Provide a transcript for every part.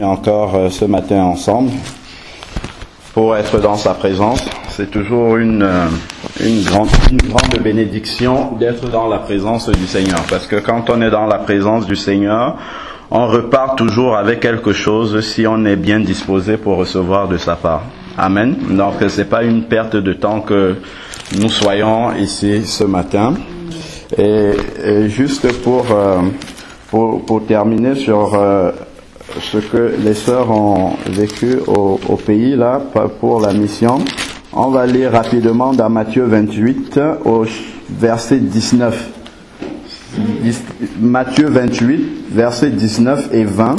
Encore ce matin ensemble pour être dans sa présence. C'est toujours une grande bénédiction d'être dans la présence du Seigneur, parce que quand on est dans la présence du Seigneur, on repart toujours avec quelque chose si on est bien disposé pour recevoir de sa part. Amen. Donc c'est pas une perte de temps que nous soyons ici ce matin. Et juste pour terminer sur ce que les sœurs ont vécu au pays là pour la mission, on va lire rapidement dans Matthieu 28 au verset 19. Matthieu 28, versets 19 et 20.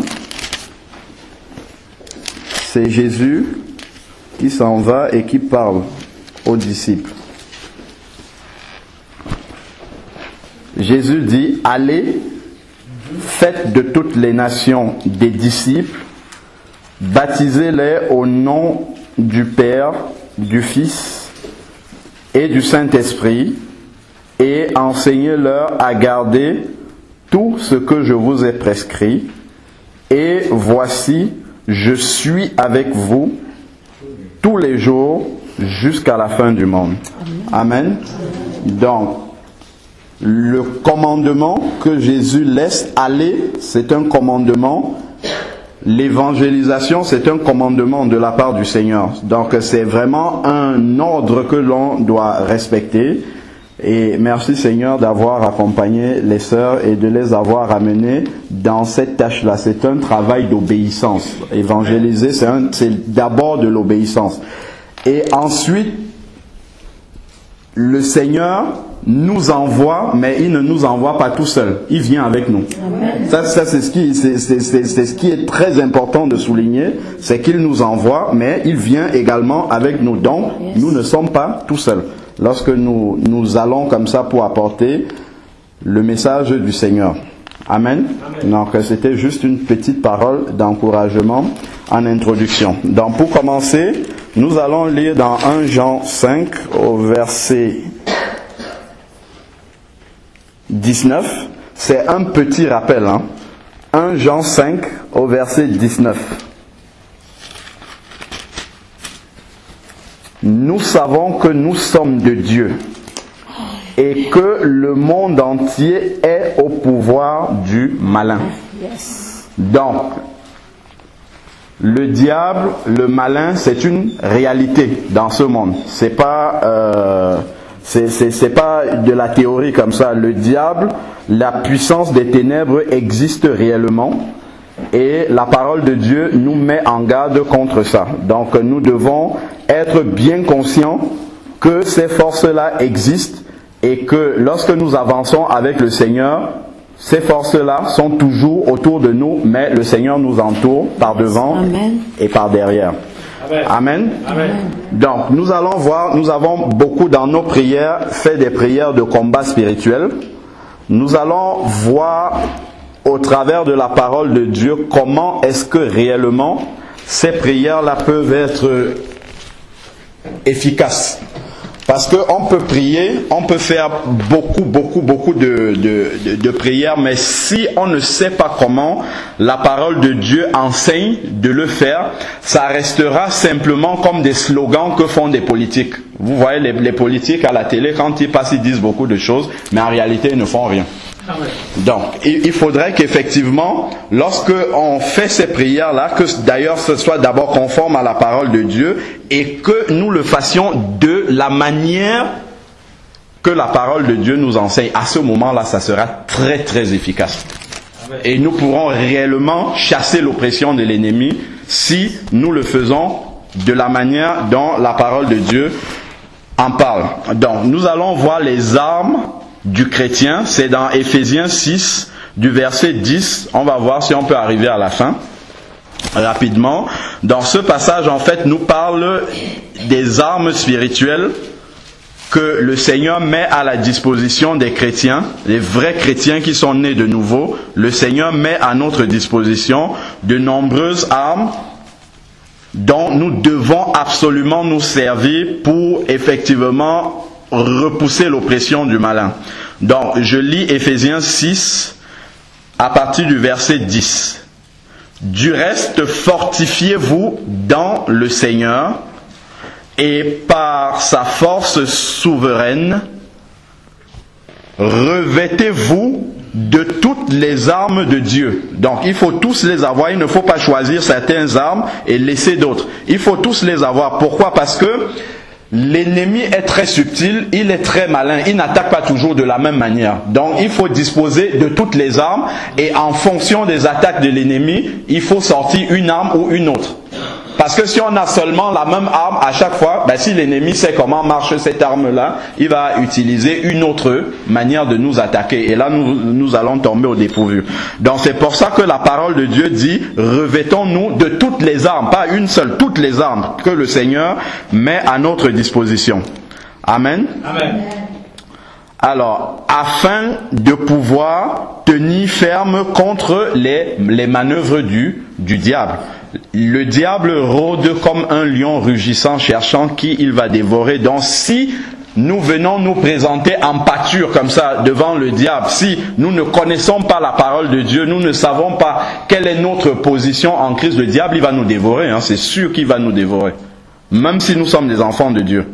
C'est Jésus qui s'en va et qui parle aux disciples. Jésus dit, allez, faites de toutes les nations des disciples, baptisez-les au nom du Père, du Fils et du Saint-Esprit, et enseignez-leur à garder tout ce que je vous ai prescrit. Et voici, je suis avec vous tous les jours jusqu'à la fin du monde. Amen. Donc, le commandement que Jésus laisse aller, c'est un commandement. L'évangélisation, c'est un commandement de la part du Seigneur. Donc, c'est vraiment un ordre que l'on doit respecter. Et merci Seigneur d'avoir accompagné les sœurs et de les avoir amenées dans cette tâche-là. C'est un travail d'obéissance. Évangéliser, c'est d'abord de l'obéissance. Et ensuite, le Seigneur nous envoie, mais il ne nous envoie pas tout seul. Il vient avec nous. Amen. Ça c'est ce qui est très important de souligner, c'est qu'il nous envoie, mais il vient également avec nous. Donc, nous ne sommes pas tout seuls. Lorsque nous allons comme ça pour apporter le message du Seigneur. Amen. Amen. Donc, c'était juste une petite parole d'encouragement en introduction. Donc, pour commencer, nous allons lire dans 1 Jean 5 au verset 19. C'est un petit rappel. 1 Jean 5 au verset 19. Nous savons que nous sommes de Dieu et que le monde entier est au pouvoir du malin. Donc, le diable, le malin, c'est une réalité dans ce monde. C'est pas de la théorie comme ça. Le diable, la puissance des ténèbres existe réellement. Et la parole de Dieu nous met en garde contre ça. Donc nous devons être bien conscients que ces forces-là existent et que lorsque nous avançons avec le Seigneur, ces forces-là sont toujours autour de nous, mais le Seigneur nous entoure par devant et par derrière. Amen. Amen. Amen. Donc nous allons voir, nous avons beaucoup dans nos prières fait des prières de combat spirituel. Nous allons voir au travers de la parole de Dieu, comment est-ce que réellement ces prières-là peuvent être efficaces. Parce qu'on peut prier, on peut faire beaucoup de prières, mais si on ne sait pas comment la parole de Dieu enseigne de le faire, ça restera simplement comme des slogans que font des politiques. Vous voyez les politiques à la télé, quand ils passent, ils disent beaucoup de choses, mais en réalité, ils ne font rien. Donc, il faudrait qu'effectivement, lorsque on fait ces prières-là, que d'ailleurs ce soit d'abord conforme à la parole de Dieu et que nous le fassions de la manière que la parole de Dieu nous enseigne. À ce moment-là, ça sera très très efficace. Et nous pourrons réellement chasser l'oppression de l'ennemi si nous le faisons de la manière dont la parole de Dieu en parle. Donc, nous allons voir les armes du chrétien, c'est dans Éphésiens 6, du verset 10, on va voir si on peut arriver à la fin, rapidement. Dans ce passage, en fait, nous parle des armes spirituelles que le Seigneur met à la disposition des chrétiens, les vrais chrétiens qui sont nés de nouveau. Le Seigneur met à notre disposition de nombreuses armes dont nous devons absolument nous servir pour effectivement repousser l'oppression du malin. Donc, je lis Éphésiens 6 à partir du verset 10. Du reste, fortifiez-vous dans le Seigneur et par sa force souveraine, revêtez-vous de toutes les armes de Dieu. Donc il faut tous les avoir, il ne faut pas choisir certaines armes et laisser d'autres. Il faut tous les avoir. Pourquoi? Parce que l'ennemi est très subtil, il est très malin, il n'attaque pas toujours de la même manière. Donc il faut disposer de toutes les armes et en fonction des attaques de l'ennemi, il faut sortir une arme ou une autre. Parce que si on a seulement la même arme à chaque fois, ben si l'ennemi sait comment marche cette arme-là, il va utiliser une autre manière de nous attaquer. Et là, nous allons tomber au dépourvu. Donc c'est pour ça que la parole de Dieu dit, revêtons-nous de toutes les armes, pas une seule, toutes les armes que le Seigneur met à notre disposition. Amen. Amen. Alors, afin de pouvoir tenir ferme contre les manœuvres du diable. Le diable rôde comme un lion rugissant, cherchant qui il va dévorer. Donc si nous venons nous présenter en pâture comme ça devant le diable, si nous ne connaissons pas la parole de Dieu, nous ne savons pas quelle est notre position en Christ, le diable il va nous dévorer, hein, c'est sûr qu'il va nous dévorer. Même si nous sommes des enfants de Dieu.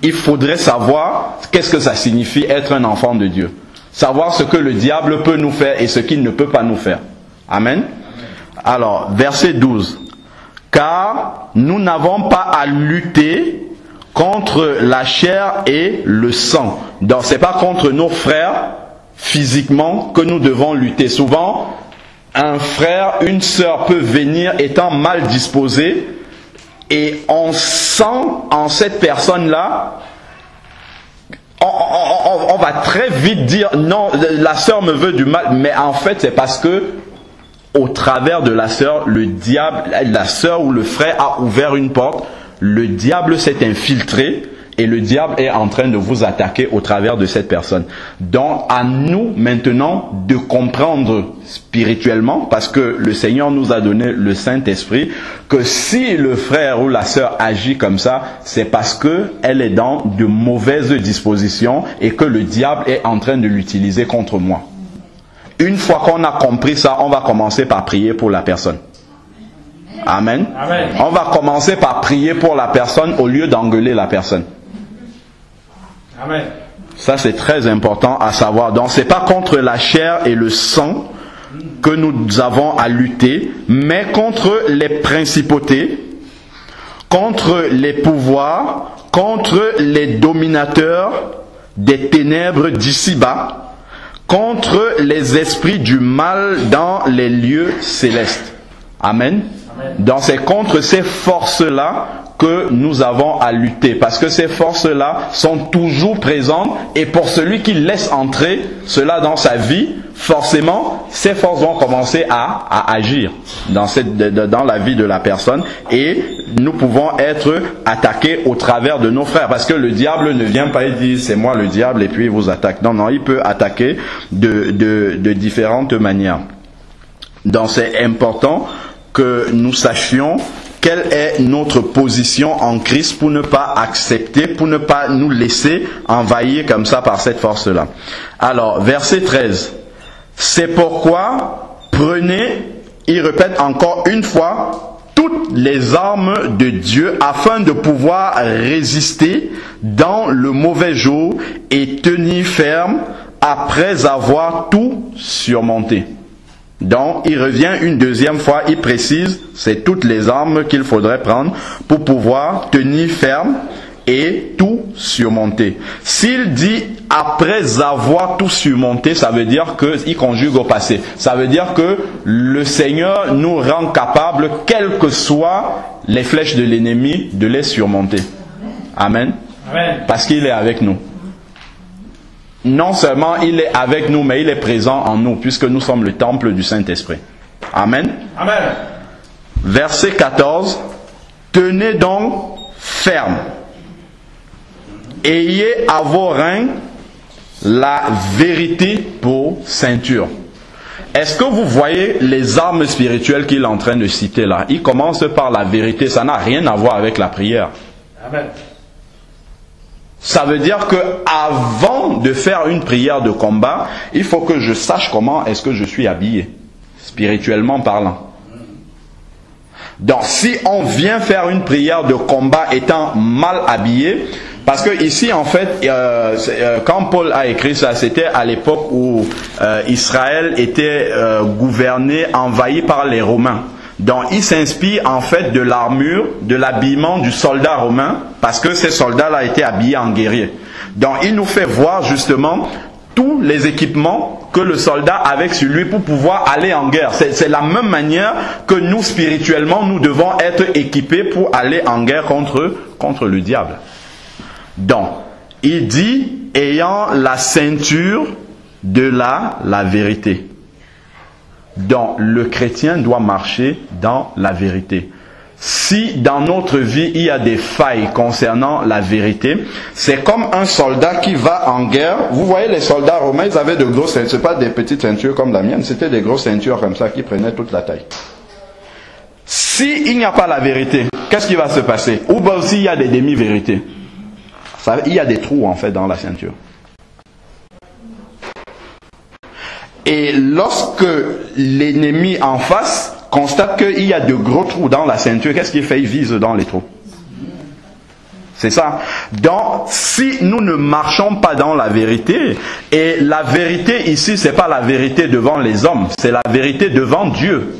Il faudrait savoir qu'est-ce que ça signifie être un enfant de Dieu. Savoir ce que le diable peut nous faire et ce qu'il ne peut pas nous faire. Amen. Alors, verset 12. Car nous n'avons pas à lutter contre la chair et le sang. Donc, ce n'est pas contre nos frères physiquement que nous devons lutter. Souvent, un frère, une sœur peut venir étant mal disposé et on sent en cette personne-là, on va très vite dire non, la sœur me veut du mal, mais en fait c'est parce que au travers de la sœur, le diable, la sœur ou le frère a ouvert une porte, le diable s'est infiltré et le diable est en train de vous attaquer au travers de cette personne. Donc à nous maintenant de comprendre spirituellement, parce que le Seigneur nous a donné le Saint-Esprit, que si le frère ou la sœur agit comme ça, c'est parce que elle est dans de mauvaises dispositions et que le diable est en train de l'utiliser contre moi. Une fois qu'on a compris ça, on va commencer par prier pour la personne. Amen. Amen. On va commencer par prier pour la personne au lieu d'engueuler la personne. Amen. Ça c'est très important à savoir. Donc c'est pas contre la chair et le sang que nous avons à lutter, mais contre les principautés, contre les pouvoirs, contre les dominateurs des ténèbres d'ici-bas, contre les esprits du mal dans les lieux célestes. Amen. Donc c'est contre ces forces-là que nous avons à lutter, parce que ces forces-là sont toujours présentes et pour celui qui laisse entrer cela dans sa vie, forcément ces forces vont commencer à agir dans la vie de la personne et nous pouvons être attaqués au travers de nos frères, parce que le diable ne vient pas et dit c'est moi le diable et puis il vous attaque. Non, il peut attaquer de différentes manières. Donc c'est important que nous sachions quelle est notre position en Christ pour ne pas accepter, pour ne pas nous laisser envahir comme ça par cette force-là. Alors, verset 13. C'est pourquoi prenez, il répète encore une fois, toutes les armes de Dieu afin de pouvoir résister dans le mauvais jour et tenir ferme après avoir tout surmonté. Donc, il revient une deuxième fois, il précise, c'est toutes les armes qu'il faudrait prendre pour pouvoir tenir ferme et tout surmonter. S'il dit après avoir tout surmonté, ça veut dire qu'il conjugue au passé. Ça veut dire que le Seigneur nous rend capables, quelles que soient les flèches de l'ennemi, de les surmonter. Amen. Amen. Parce qu'il est avec nous. Non seulement il est avec nous, mais il est présent en nous, puisque nous sommes le temple du Saint-Esprit. Amen. Amen. Verset 14. Tenez donc ferme. Ayez à vos reins la vérité pour ceinture. Est-ce que vous voyez les armes spirituelles qu'il est en train de citer là? Il commence par la vérité, ça n'a rien à voir avec la prière. Amen. Ça veut dire que avant de faire une prière de combat, il faut que je sache comment est-ce que je suis habillé, spirituellement parlant. Donc si on vient faire une prière de combat étant mal habillé, parce que ici en fait, quand Paul a écrit ça, c'était à l'époque où Israël était gouverné, envahi par les Romains. Donc il s'inspire en fait de l'armure, de l'habillement du soldat romain, parce que ces soldats-là étaient habillés en guerrier. Donc il nous fait voir justement tous les équipements que le soldat avait sur lui pour pouvoir aller en guerre. C'est la même manière que nous spirituellement, nous devons être équipés pour aller en guerre contre le diable. Donc, il dit, ayant la ceinture de la vérité. Donc, le chrétien doit marcher dans la vérité. Si dans notre vie, il y a des failles concernant la vérité, c'est comme un soldat qui va en guerre. Vous voyez, les soldats romains, ils avaient de grosses ceintures, c'est pas des petites ceintures comme la mienne, c'était des grosses ceintures comme ça qui prenaient toute la taille. Si il n'y a pas la vérité, qu'est-ce qui va se passer? Ou bien aussi, il y a des demi-vérités. Il y a des trous en fait dans la ceinture. Et lorsque l'ennemi en face constate qu'il y a de gros trous dans la ceinture, qu'est-ce qu'il fait? Il vise dans les trous. C'est ça. Donc, si nous ne marchons pas dans la vérité, et la vérité ici, c'est pas la vérité devant les hommes, c'est la vérité devant Dieu.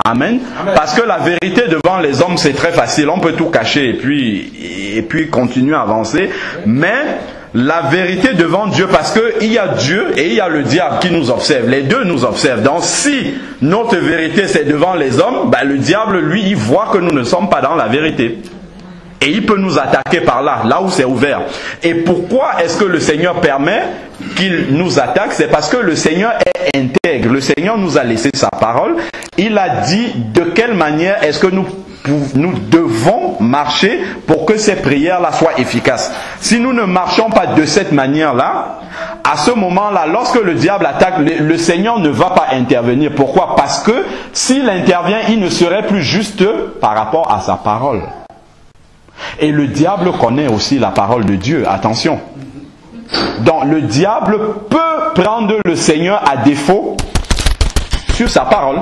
Amen. Parce que la vérité devant les hommes, c'est très facile. On peut tout cacher et puis continuer à avancer. Mais la vérité devant Dieu, parce qu'il y a Dieu et il y a le diable qui nous observe. Les deux nous observent. Donc si notre vérité c'est devant les hommes, ben, le diable lui il voit que nous ne sommes pas dans la vérité. Et il peut nous attaquer par là, là où c'est ouvert. Et pourquoi est-ce que le Seigneur permet qu'il nous attaque? C'est parce que le Seigneur est intègre. Le Seigneur nous a laissé sa parole. Il a dit de quelle manière est-ce que nous devons marcher pour que ces prières-là soient efficaces. Si nous ne marchons pas de cette manière-là, à ce moment-là, lorsque le diable attaque, le Seigneur ne va pas intervenir. Pourquoi? Parce que s'il intervient, il ne serait plus juste par rapport à sa parole. Et le diable connaît aussi la parole de Dieu. Attention. Donc le diable peut prendre le Seigneur à défaut sur sa parole.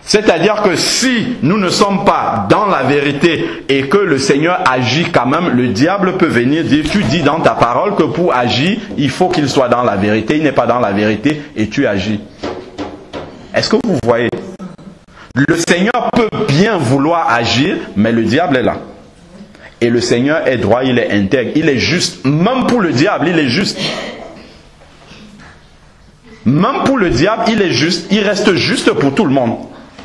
C'est-à-dire que si nous ne sommes pas dans la vérité et que le Seigneur agit quand même, le diable peut venir dire, tu dis dans ta parole que pour agir, il faut qu'il soit dans la vérité. Il n'est pas dans la vérité et tu agis. Est-ce que vous voyez? Le Seigneur peut bien vouloir agir, mais le diable est là. Et le Seigneur est droit, il est intègre, il est juste. Même pour le diable, il est juste. Même pour le diable, il est juste. Il reste juste pour tout le monde.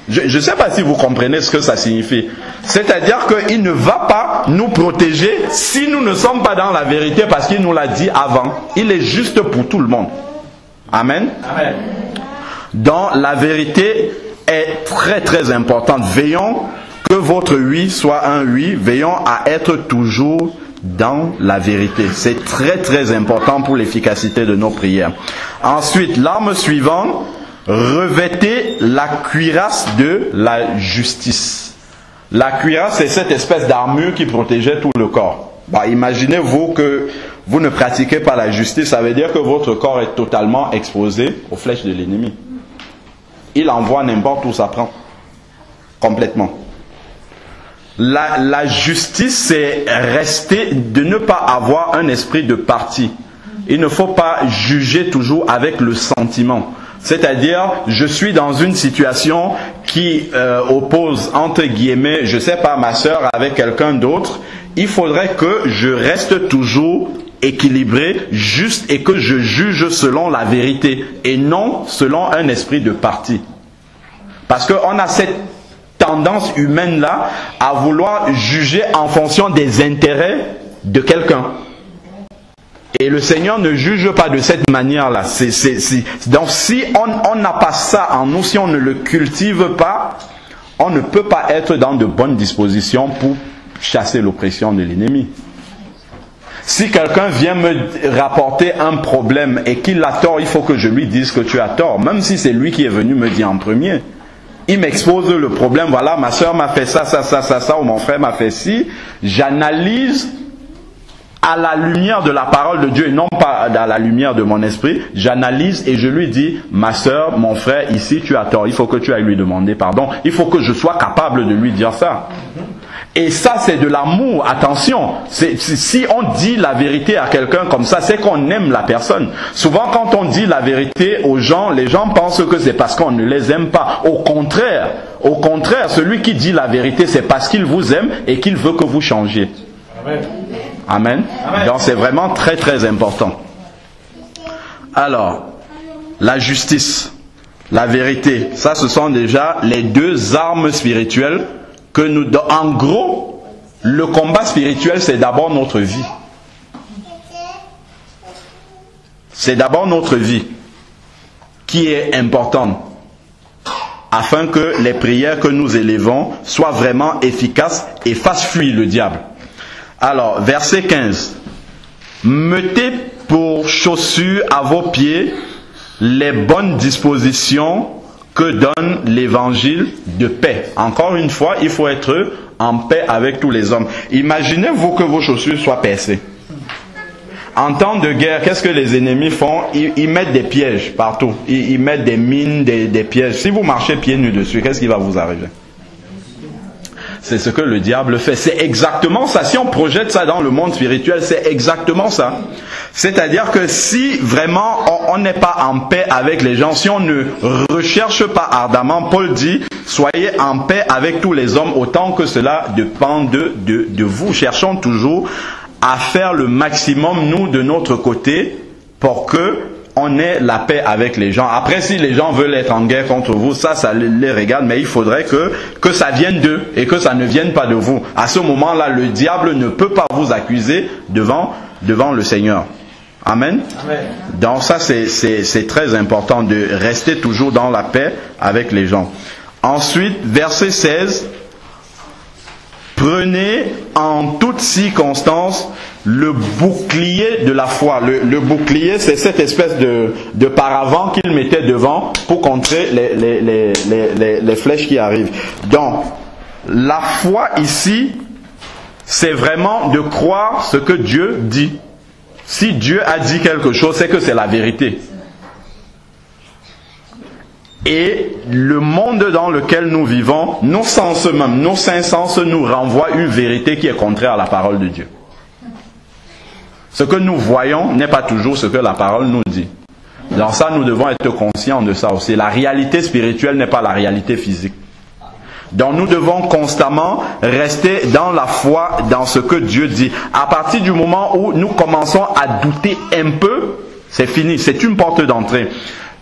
Je ne sais pas si vous comprenez ce que ça signifie. C'est-à-dire qu'il ne va pas nous protéger si nous ne sommes pas dans la vérité parce qu'il nous l'a dit avant. Il est juste pour tout le monde. Amen. Amen. Donc la vérité est très très importante. Veillons que votre oui soit un oui. Veillons à être toujours dans la vérité. C'est très très important pour l'efficacité de nos prières. Ensuite, l'arme suivante, revêtez la cuirasse de la justice. La cuirasse, c'est cette espèce d'armure qui protégeait tout le corps. Bah, imaginez-vous que vous ne pratiquez pas la justice, ça veut dire que votre corps est totalement exposé aux flèches de l'ennemi. Il envoie n'importe où ça prend. Complètement. La justice, c'est rester, de ne pas avoir un esprit de parti. Il ne faut pas juger toujours avec le sentiment. C'est-à-dire, je suis dans une situation qui oppose, entre guillemets, je sais pas, ma soeur avec quelqu'un d'autre. Il faudrait que je reste toujours équilibré, juste, et que je juge selon la vérité et non selon un esprit de parti. Parce qu'on a cette tendance humaine là à vouloir juger en fonction des intérêts de quelqu'un. Et le Seigneur ne juge pas de cette manière-là. Donc si on n'a pas ça en nous, si on ne le cultive pas, on ne peut pas être dans de bonnes dispositions pour chasser l'oppression de l'ennemi. Si quelqu'un vient me rapporter un problème et qu'il a tort, il faut que je lui dise que tu as tort. Même si c'est lui qui est venu me dire en premier. Il m'expose le problème, voilà, ma soeur m'a fait ça, ou mon frère m'a fait ci. J'analyse à la lumière de la parole de Dieu et non pas à la lumière de mon esprit, j'analyse et je lui dis, ma sœur, mon frère, ici tu as tort, il faut que tu ailles lui demander pardon, il faut que je sois capable de lui dire ça. Et ça, c'est de l'amour. Attention, si on dit la vérité à quelqu'un comme ça, c'est qu'on aime la personne. Souvent, quand on dit la vérité aux gens, les gens pensent que c'est parce qu'on ne les aime pas. Au contraire, celui qui dit la vérité, c'est parce qu'il vous aime et qu'il veut que vous changiez. Amen. Amen. Amen. Donc, c'est vraiment très, très important. Alors, la justice, la vérité, ça, ce sont déjà les deux armes spirituelles que nous, en gros, le combat spirituel, c'est d'abord notre vie. C'est d'abord notre vie qui est importante, afin que les prières que nous élevons soient vraiment efficaces et fassent fuir le diable. Alors, verset 15. Mettez pour chaussures à vos pieds les bonnes dispositions que donne l'évangile de paix. Encore une fois, il faut être en paix avec tous les hommes. Imaginez-vous que vos chaussures soient percées. En temps de guerre, qu'est-ce que les ennemis font? Ils mettent des pièges partout. Ils mettent des mines, des pièges. Si vous marchez pieds nus dessus, qu'est-ce qui va vous arriver? C'est ce que le diable fait. C'est exactement ça. Si on projette ça dans le monde spirituel, c'est exactement ça. C'est-à-dire que si vraiment on n'est pas en paix avec les gens, si on ne recherche pas ardemment, Paul dit, soyez en paix avec tous les hommes autant que cela dépend de vous. Cherchons toujours à faire le maximum, nous, de notre côté, pour que on ait la paix avec les gens. Après, si les gens veulent être en guerre contre vous, ça les regarde, mais il faudrait que ça vienne d'eux et que ça ne vienne pas de vous. À ce moment-là, le diable ne peut pas vous accuser devant le Seigneur. Amen. Amen. Donc ça, c'est très important de rester toujours dans la paix avec les gens. Ensuite, verset 16. Prenez en toutes circonstances le bouclier de la foi. Le bouclier, c'est cette espèce de paravent qu'il mettait devant pour contrer les flèches qui arrivent. Donc, la foi ici, c'est vraiment de croire ce que Dieu dit. Si Dieu a dit quelque chose, c'est que c'est la vérité. Et le monde dans lequel nous vivons, nos sens même, nos cinq sens nous renvoient une vérité qui est contraire à la parole de Dieu. Ce que nous voyons n'est pas toujours ce que la parole nous dit. Dans ça, nous devons être conscients de ça aussi. La réalité spirituelle n'est pas la réalité physique. Donc nous devons constamment rester dans la foi, dans ce que Dieu dit. À partir du moment où nous commençons à douter un peu, c'est fini, c'est une porte d'entrée.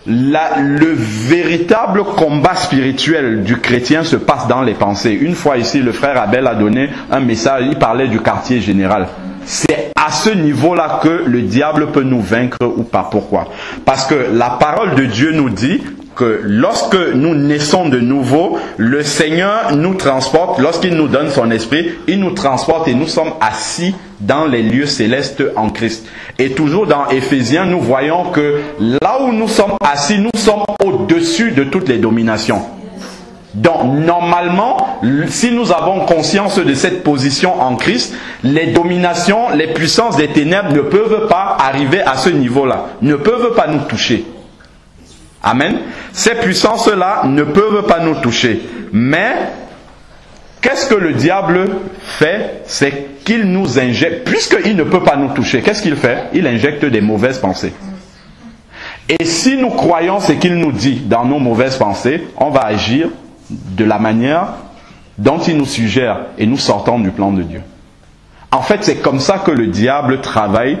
Le véritable combat spirituel du chrétien se passe dans les pensées. Une fois ici, le frère Abel a donné un message, il parlait du quartier général. C'est à ce niveau-là que le diable peut nous vaincre ou pas. Pourquoi? Parce que la parole de Dieu nous dit que lorsque nous naissons de nouveau, le Seigneur nous transporte, lorsqu'il nous donne son esprit, il nous transporte et nous sommes assis dans les lieux célestes en Christ. Et toujours dans Éphésiens, nous voyons que là où nous sommes assis, nous sommes au-dessus de toutes les dominations. Donc, normalement, si nous avons conscience de cette position en Christ, les dominations, les puissances des ténèbres ne peuvent pas arriver à ce niveau-là, ne peuvent pas nous toucher. Amen. Ces puissances-là ne peuvent pas nous toucher. Mais, qu'est-ce que le diable fait? C'est qu'il nous injecte, puisqu'il ne peut pas nous toucher, qu'est-ce qu'il fait? Il injecte des mauvaises pensées. Et si nous croyons ce qu'il nous dit dans nos mauvaises pensées, on va agir de la manière dont il nous suggère et nous sortons du plan de Dieu. En fait, c'est comme ça que le diable travaille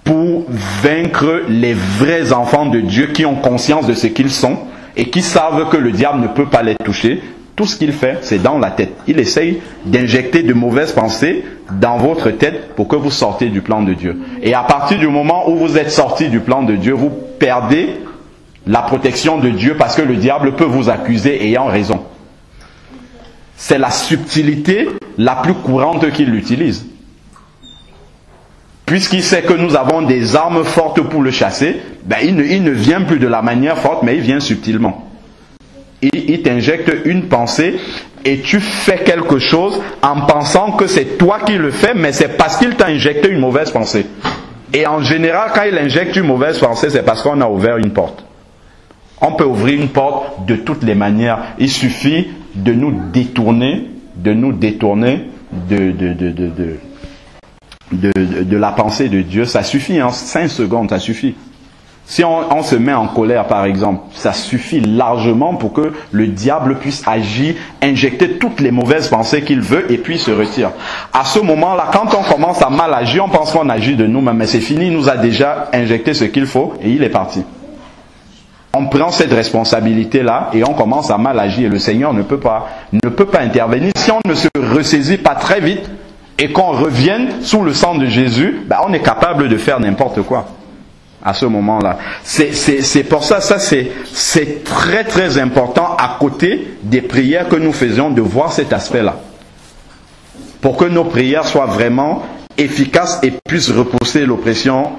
pour vaincre les vrais enfants de Dieu qui ont conscience de ce qu'ils sont et qui savent que le diable ne peut pas les toucher. Tout ce qu'il fait, c'est dans la tête. Il essaye d'injecter de mauvaises pensées dans votre tête pour que vous sortiez du plan de Dieu. Et à partir du moment où vous êtes sorti du plan de Dieu, vous perdez la protection de Dieu parce que le diable peut vous accuser ayant raison. C'est la subtilité la plus courante qu'il utilise. Puisqu'il sait que nous avons des armes fortes pour le chasser, il ne vient plus de la manière forte, mais il vient subtilement. Il t'injecte une pensée et tu fais quelque chose en pensant que c'est toi qui le fais, mais c'est parce qu'il t'a injecté une mauvaise pensée. Et en général, quand il injecte une mauvaise pensée, c'est parce qu'on a ouvert une porte. On peut ouvrir une porte de toutes les manières. Il suffit de nous détourner, de la pensée de Dieu. Ça suffit, en 5 secondes, ça suffit. Si on se met en colère, par exemple, ça suffit largement pour que le diable puisse agir, injecter toutes les mauvaises pensées qu'il veut et puis se retire. À ce moment-là, quand on commence à mal agir, on pense qu'on agit de nous-mêmes, mais c'est fini, il nous a déjà injecté ce qu'il faut et il est parti. On prend cette responsabilité-là et on commence à mal agir et le Seigneur ne peut pas intervenir. Si on ne se ressaisit pas très vite et qu'on revienne sous le sang de Jésus, on est capable de faire n'importe quoi. À ce moment-là. C'est pour ça, c'est très très important à côté des prières que nous faisions de voir cet aspect-là. Pour que nos prières soient vraiment efficaces et puissent repousser l'oppression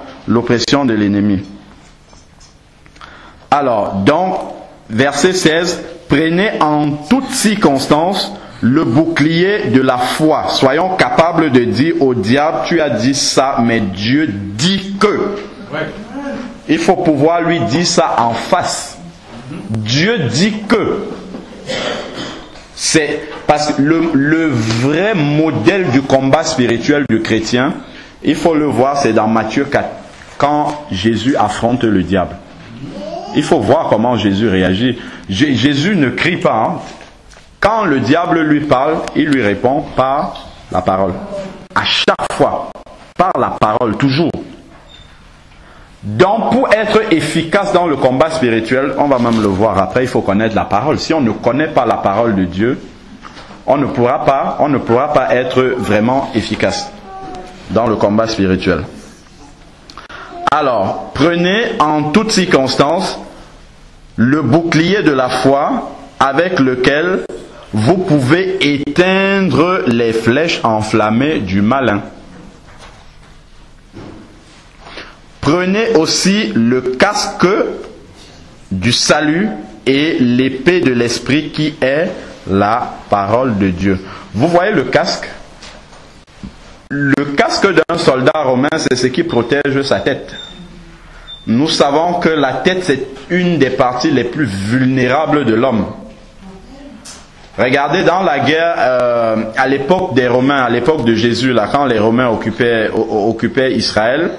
de l'ennemi. Alors, donc, verset 16, prenez en toutes circonstances le bouclier de la foi. Soyons capables de dire au diable, tu as dit ça, mais Dieu dit que. Ouais. Il faut pouvoir lui dire ça en face. Dieu dit que. C'est parce que le vrai modèle du combat spirituel du chrétien, il faut le voir, c'est dans Matthieu 4, quand Jésus affronte le diable. Il faut voir comment Jésus réagit. Jésus ne crie pas. Hein. Quand le diable lui parle, il lui répond par la parole. À chaque fois, par la parole, toujours. Donc, pour être efficace dans le combat spirituel, on va même le voir après, il faut connaître la parole. Si on ne connaît pas la parole de Dieu, on ne pourra pas être vraiment efficace dans le combat spirituel. Alors, prenez en toutes circonstances le bouclier de la foi avec lequel vous pouvez éteindre les flèches enflammées du malin. Prenez aussi le casque du salut et l'épée de l'esprit qui est la parole de Dieu. Vous voyez le casque? Le casque d'un soldat romain, c'est ce qui protège sa tête. Nous savons que la tête, c'est une des parties les plus vulnérables de l'homme. Regardez dans la guerre, à l'époque des Romains, à l'époque de Jésus, là, quand les Romains occupaient Israël,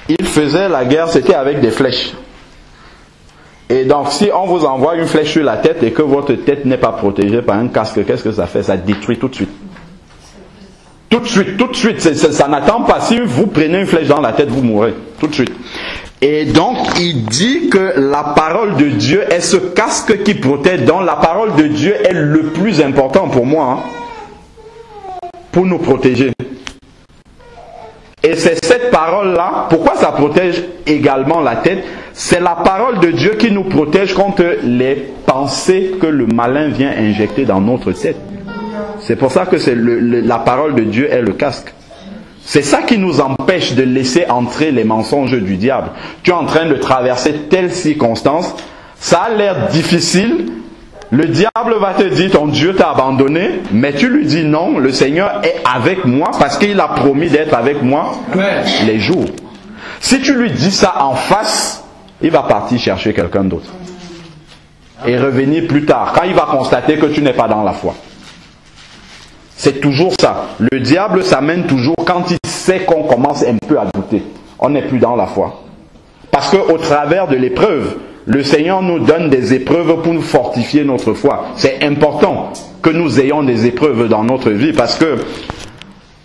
ils faisaient la guerre, c'était avec des flèches. Et donc, si on vous envoie une flèche sur la tête et que votre tête n'est pas protégée par un casque, qu'est-ce que ça fait? Ça détruit tout de suite. Tout de suite. Ça n'attend pas. Si vous prenez une flèche dans la tête, vous mourrez. Tout de suite. Et donc, il dit que la parole de Dieu est ce casque qui protège. Donc, la parole de Dieu est le plus important pour moi, pour nous protéger. Et c'est cette parole-là, pourquoi ça protège également la tête? C'est la parole de Dieu qui nous protège contre les pensées que le malin vient injecter dans notre tête. C'est pour ça que la parole de Dieu est le casque. C'est ça qui nous empêche de laisser entrer les mensonges du diable. Tu es en train de traverser telle circonstance, ça a l'air difficile, le diable va te dire ton Dieu t'a abandonné, mais tu lui dis non, le Seigneur est avec moi parce qu'il a promis d'être avec moi tous les jours. Si tu lui dis ça en face, il va partir chercher quelqu'un d'autre. Et revenir plus tard, quand il va constater que tu n'es pas dans la foi. C'est toujours ça. Le diable s'amène toujours quand il sait qu'on commence un peu à douter. On n'est plus dans la foi. Parce qu'au travers de l'épreuve, le Seigneur nous donne des épreuves pour nous fortifier notre foi. C'est important que nous ayons des épreuves dans notre vie parce que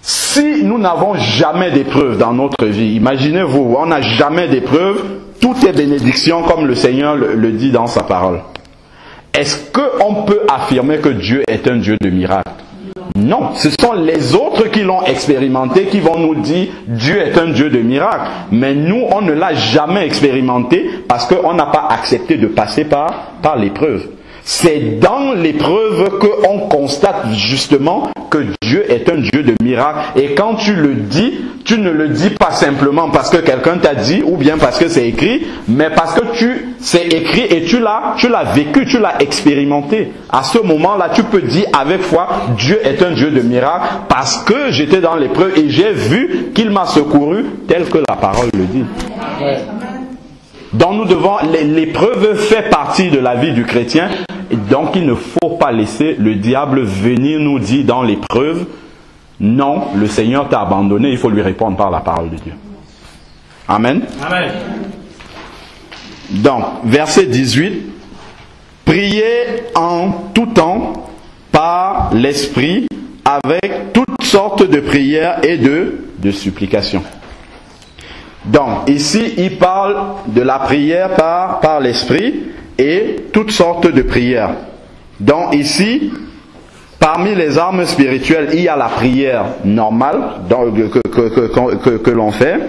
si nous n'avons jamais d'épreuves dans notre vie, imaginez-vous, on n'a jamais d'épreuves, tout est bénédiction comme le Seigneur le dit dans sa parole. Est-ce qu'on peut affirmer que Dieu est un Dieu de miracles? Non, ce sont les autres qui l'ont expérimenté qui vont nous dire Dieu est un Dieu de miracles. Mais nous, on ne l'a jamais expérimenté parce qu'on n'a pas accepté de passer par l'épreuve. C'est dans l'épreuve qu'on constate justement que Dieu est un Dieu de miracles. Et quand tu le dis, tu ne le dis pas simplement parce que quelqu'un t'a dit ou bien parce que c'est écrit, mais parce que c'est écrit et tu l'as vécu, tu l'as expérimenté. À ce moment-là, tu peux dire avec foi, Dieu est un Dieu de miracles parce que j'étais dans l'épreuve et j'ai vu qu'il m'a secouru tel que la parole le dit. Donc nous devons, l'épreuve fait partie de la vie du chrétien, et donc il ne faut pas laisser le diable venir nous dire dans l'épreuve, non, le Seigneur t'a abandonné, il faut lui répondre par la parole de Dieu. Amen. Amen. Donc, verset 18, priez en tout temps par l'Esprit avec toutes sortes de prières et de supplications. Donc, ici, il parle de la prière par l'Esprit et toutes sortes de prières. Donc, ici, parmi les armes spirituelles, il y a la prière normale que l'on fait.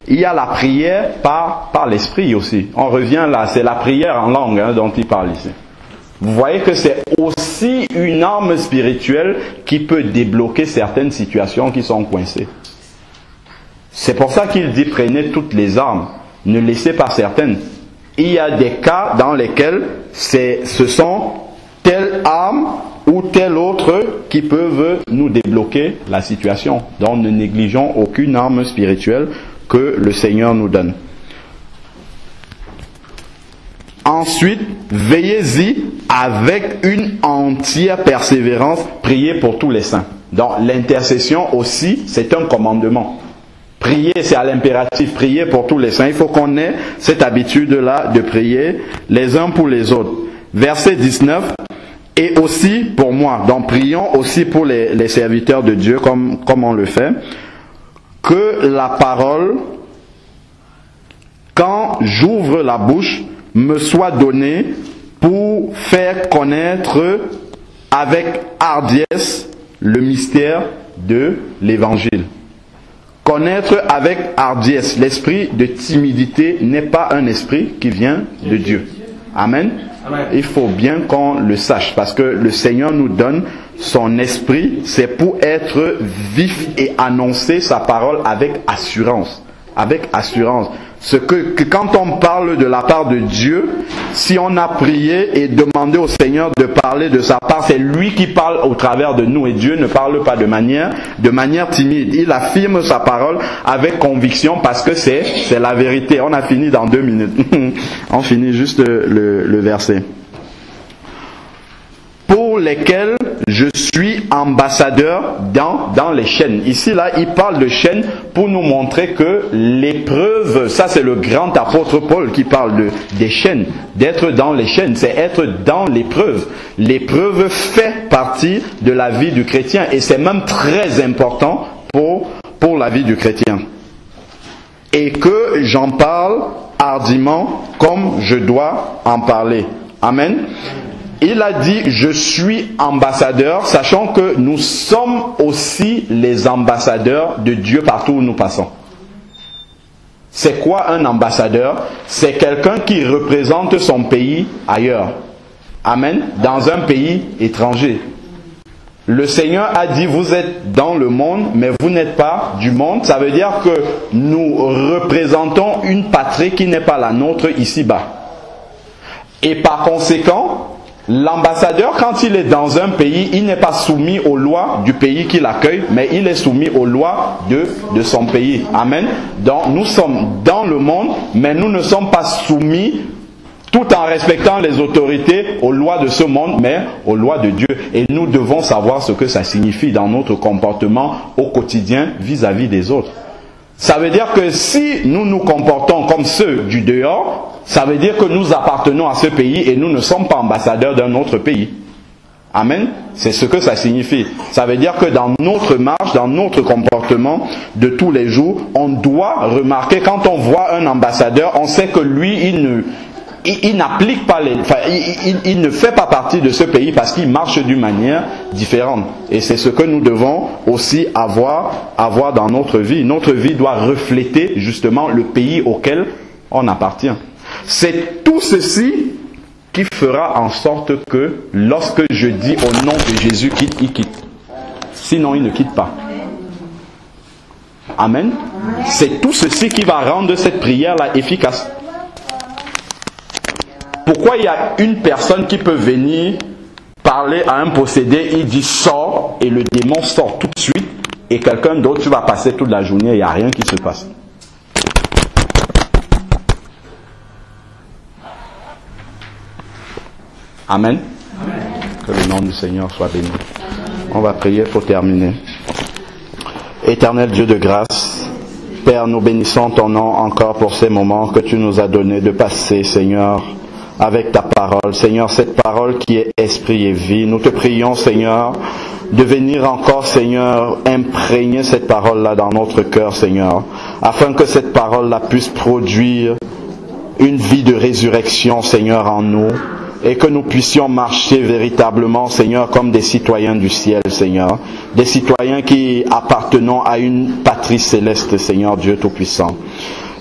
Il y a la prière par l'Esprit aussi. On revient là, c'est la prière en langue dont il parle ici. Vous voyez que c'est aussi une arme spirituelle qui peut débloquer certaines situations qui sont coincées. C'est pour ça qu'il dit prenez toutes les armes, ne laissez pas certaines. Il y a des cas dans lesquels ce sont telle arme ou telle autre qui peuvent nous débloquer la situation. Donc ne négligeons aucune arme spirituelle que le Seigneur nous donne. Ensuite, veillez-y avec une entière persévérance, priez pour tous les saints. Donc l'intercession aussi, c'est un commandement. Prier, c'est à l'impératif, prier pour tous les saints. Il faut qu'on ait cette habitude-là de prier les uns pour les autres. Verset 19, et aussi pour moi. Donc prions aussi pour les serviteurs de Dieu comme on le fait. Que la parole, quand j'ouvre la bouche, me soit donnée pour faire connaître avec hardiesse le mystère de l'Évangile. Connaître avec hardiesse. L'esprit de timidité n'est pas un esprit qui vient de Dieu. Amen. Amen. Il faut bien qu'on le sache parce que le Seigneur nous donne son esprit, c'est pour être vif et annoncer sa parole avec assurance. Avec assurance. Ce que quand on parle de la part de Dieu, si on a prié et demandé au Seigneur de parler de sa part, c'est lui qui parle au travers de nous et Dieu ne parle pas de manière timide. Il affirme sa parole avec conviction parce que c'est la vérité. On a fini dans 2 minutes. On finit juste le verset. Pour lesquels je suis ambassadeur dans les chaînes. Ici, là, il parle de chaînes pour nous montrer que l'épreuve, ça c'est le grand apôtre Paul qui parle des chaînes. D'être dans les chaînes, c'est être dans l'épreuve. L'épreuve fait partie de la vie du chrétien et c'est même très important pour la vie du chrétien. Et que j'en parle hardiment comme je dois en parler. Amen. Il a dit, je suis ambassadeur, sachant que nous sommes aussi les ambassadeurs de Dieu partout où nous passons. C'est quoi un ambassadeur? C'est quelqu'un qui représente son pays ailleurs. Amen. Dans un pays étranger. Le Seigneur a dit, vous êtes dans le monde, mais vous n'êtes pas du monde. Ça veut dire que nous représentons une patrie qui n'est pas la nôtre ici-bas. Et par conséquent, l'ambassadeur, quand il est dans un pays, il n'est pas soumis aux lois du pays qui l'accueille, mais il est soumis aux lois de son pays. Amen. Donc nous sommes dans le monde, mais nous ne sommes pas soumis, tout en respectant les autorités, aux lois de ce monde, mais aux lois de Dieu. Et nous devons savoir ce que ça signifie dans notre comportement au quotidien vis-à-vis des autres. Ça veut dire que si nous nous comportons comme ceux du dehors, ça veut dire que nous appartenons à ce pays et nous ne sommes pas ambassadeurs d'un autre pays. Amen. C'est ce que ça signifie. Ça veut dire que dans notre marche, dans notre comportement de tous les jours, on doit remarquer, quand on voit un ambassadeur, on sait que lui, il n'applique pas il ne fait pas partie de ce pays parce qu'il marche d'une manière différente. Et c'est ce que nous devons aussi avoir dans notre vie. Notre vie doit refléter justement le pays auquel on appartient. C'est tout ceci qui fera en sorte que lorsque je dis au nom de Jésus quitte, il quitte. Sinon, il ne quitte pas. Amen. C'est tout ceci qui va rendre cette prière-là efficace. Pourquoi il y a une personne qui peut venir parler à un possédé, il dit sors et le démon sort tout de suite, et quelqu'un d'autre, tu vas passer toute la journée, il n'y a rien qui se passe. Amen. Que le nom du Seigneur soit béni. On va prier pour terminer. Éternel Dieu de grâce, Père, nous bénissons ton nom encore pour ces moments que tu nous as donnés de passer, Seigneur, avec ta parole. Seigneur, cette parole qui est esprit et vie. Nous te prions, Seigneur, de venir encore, Seigneur, imprégner cette parole-là dans notre cœur, Seigneur, afin que cette parole-là puisse produire une vie de résurrection, Seigneur, en nous, et que nous puissions marcher véritablement, Seigneur, comme des citoyens du ciel, Seigneur, des citoyens qui appartenons à une patrie céleste, Seigneur Dieu Tout-Puissant.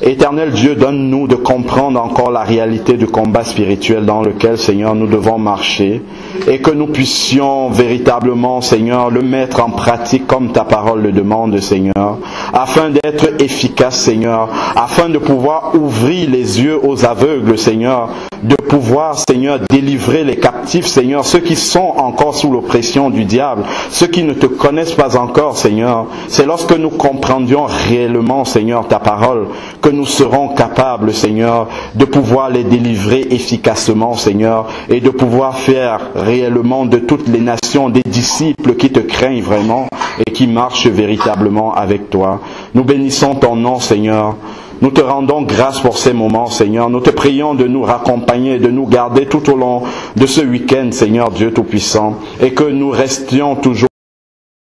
Éternel Dieu, donne-nous de comprendre encore la réalité du combat spirituel dans lequel, Seigneur, nous devons marcher, et que nous puissions véritablement, Seigneur, le mettre en pratique comme ta parole le demande, Seigneur, afin d'être efficace, Seigneur, afin de pouvoir ouvrir les yeux aux aveugles, Seigneur, de pouvoir, Seigneur, délivrer les captifs, Seigneur, ceux qui sont encore sous l'oppression du diable, ceux qui ne te connaissent pas encore, Seigneur. C'est lorsque nous comprendions réellement, Seigneur, ta parole, que nous serons capables, Seigneur, de pouvoir les délivrer efficacement, Seigneur, et de pouvoir faire réellement de toutes les nations des disciples qui te craignent vraiment et qui marchent véritablement avec toi. Nous bénissons ton nom, Seigneur. Nous te rendons grâce pour ces moments, Seigneur. Nous te prions de nous raccompagner, de nous garder tout au long de ce week-end, Seigneur Dieu Tout-Puissant, et que nous restions toujours